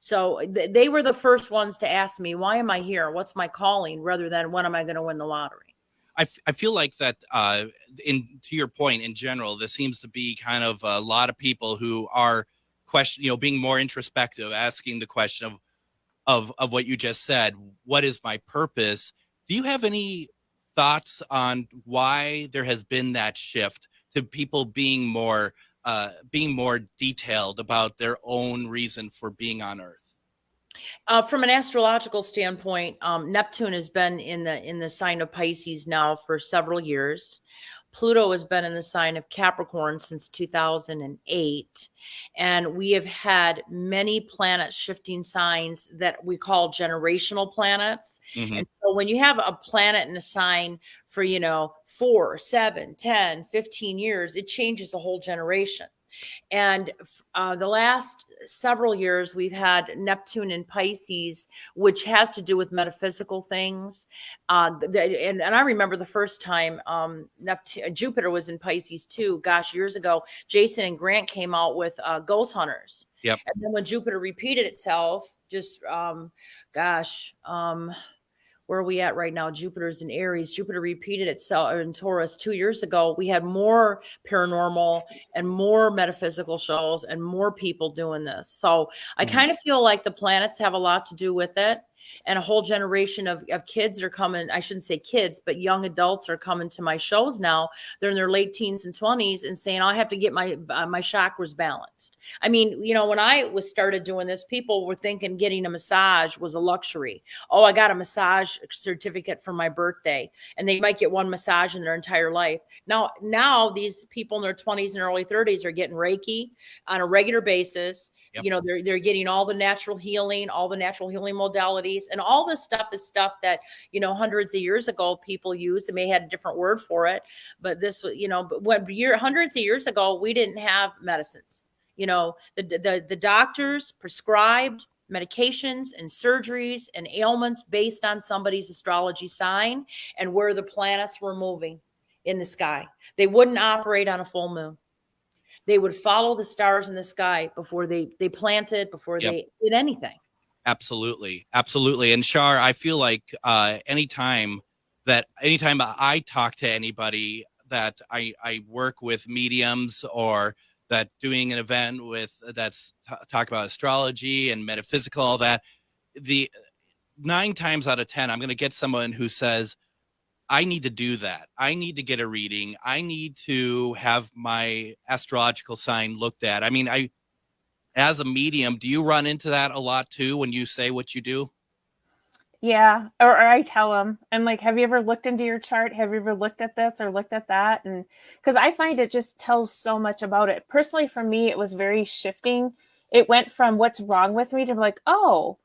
Speaker 7: So they were the first ones to ask me, why am I here? What's my calling? Rather than when am I going to win the lottery?
Speaker 6: I feel like that to your point in general, there seems to be kind of a lot of people who are being more introspective, asking the question of what you just said. What is my purpose? Do you have any thoughts on why there has been that shift to people being more detailed about their own reason for being on Earth?
Speaker 7: From an astrological standpoint, Neptune has been in the sign of Pisces now for several years. Pluto has been in the sign of Capricorn since 2008. And we have had many planet shifting signs that we call generational planets. Mm-hmm. And so when you have a planet in a sign for, 4, 7, 10, 15 years, it changes a whole generation. And the last several years, we've had Neptune in Pisces, which has to do with metaphysical things. And I remember the first time Jupiter was in Pisces too. Gosh, years ago, Jason and Grant came out with Ghost Hunters.
Speaker 6: Yep.
Speaker 7: And then when Jupiter repeated itself, where are we at right now? Jupiter's in Aries. Jupiter repeated itself in Taurus 2 years ago. We had more paranormal and more metaphysical shows and more people doing this. So I kind of feel like the planets have a lot to do with it. And a whole generation of kids are coming. I shouldn't say kids, but young adults are coming to my shows now. They're in their late teens and 20s and saying, I have to get my chakras balanced. I mean, when I started doing this, people were thinking getting a massage was a luxury. Oh, I got a massage certificate for my birthday, and they might get one massage in their entire life. Now these people in their 20s and early 30s are getting Reiki on a regular basis. Yep. They're getting all the natural healing modalities, and all this stuff is stuff that, hundreds of years ago people used. They may have had a different word for it, but this was, hundreds of years ago, we didn't have medicines. The doctors prescribed medications and surgeries and ailments based on somebody's astrology sign and where the planets were moving in the sky. They wouldn't operate on a full moon. They would follow the stars in the sky before they planted, before they did anything.
Speaker 6: Absolutely. And Shar, I feel like anytime I talk to anybody that I work with mediums or that doing an event that's talk about astrology and metaphysical, all that, the 9 times out of 10, I'm going to get someone who says, I need to do that. I need to get a reading. I need to have my astrological sign looked at. I mean, as a medium, do you run into that a lot too when you say what you do?
Speaker 8: Yeah. Or I tell them, I'm like, have you ever looked into your chart? Have you ever looked at this or looked at that? And because I find it just tells so much about it. Personally, for me, it was very shifting. It went from what's wrong with me to like, oh,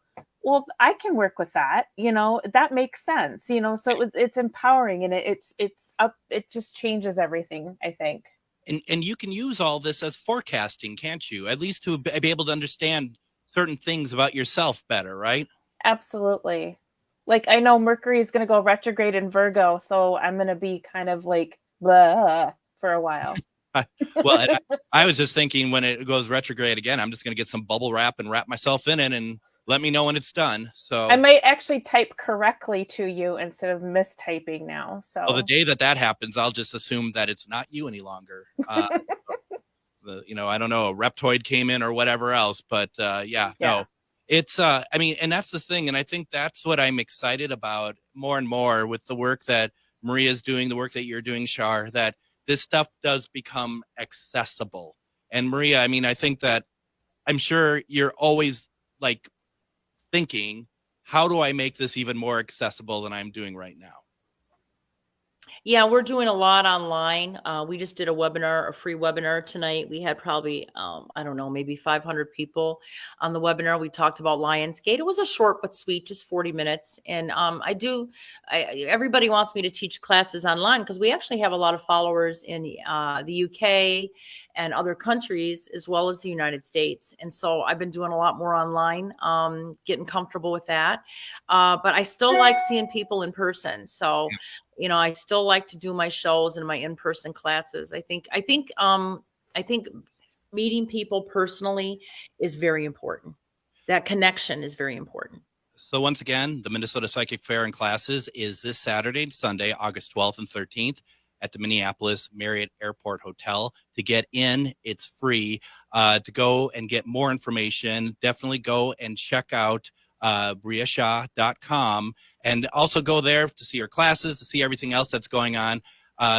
Speaker 8: well, I can work with that, that makes sense, so it's empowering, and it's up. It just changes everything, I think.
Speaker 6: And you can use all this as forecasting, can't you? At least to be able to understand certain things about yourself better, right?
Speaker 8: Absolutely. Like, I know Mercury is going to go retrograde in Virgo, so I'm going to be kind of like, blah, for a while.
Speaker 6: Well, I was just thinking when it goes retrograde again, I'm just going to get some bubble wrap and wrap myself in it and let me know when it's done. So
Speaker 8: I might actually type correctly to you instead of mistyping now. So
Speaker 6: the day that happens, I'll just assume that it's not you any longer. I don't know, a reptoid came in or whatever else, but no, it's, and that's the thing. And I think that's what I'm excited about more and more with the work that Maria's doing, the work that you're doing, Shar, that this stuff does become accessible. And Maria, I think that I'm sure you're always like thinking, how do I make this even more accessible than I'm doing right now?
Speaker 7: Yeah, we're doing a lot online. We just did a free webinar tonight. We had probably, I don't know, maybe 500 people on the webinar. We talked about Lionsgate. It was a short but sweet, just 40 minutes. And everybody wants me to teach classes online because we actually have a lot of followers in the UK and other countries, as well as the United States. And so I've been doing a lot more online, getting comfortable with that. But I still like seeing people in person. So, I still like to do my shows and my in-person classes. I think meeting people personally is very important. That connection is very important.
Speaker 6: So once again, the Minnesota Psychic Fair and classes is this Saturday and Sunday, August 12th and 13th at the Minneapolis Marriott Airport Hotel. To get in, it's free. To go and get more information, definitely go and check out briashaw.com, and also go there to see her classes, to see everything else that's going on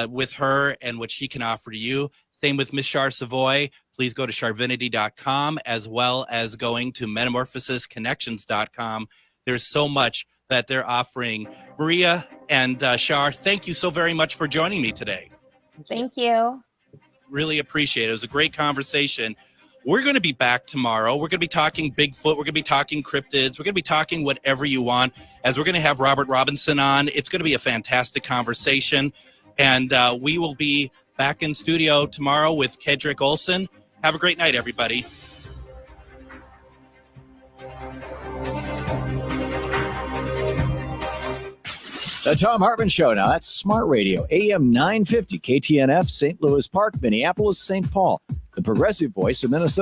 Speaker 6: with her and what she can offer to you. Same with Miss Char Savoy. Please go to charvinity.com, as well as going to metamorphosisconnections.com. There's so much that they're offering. Maria and Char, thank you so very much for joining me today.
Speaker 8: Thank you.
Speaker 6: Really appreciate it. It was a great conversation. We're going to be back tomorrow. We're going to be talking Bigfoot. We're going to be talking cryptids. We're going to be talking whatever you want, as we're going to have Robert Robinson on. It's going to be a fantastic conversation. And we will be back in studio tomorrow with Kedrick Olson. Have a great night, everybody.
Speaker 16: The Tom Hartman Show. Now, that's Smart Radio, AM 950, KTNF, St. Louis Park, Minneapolis, St. Paul. The progressive voice of Minnesota.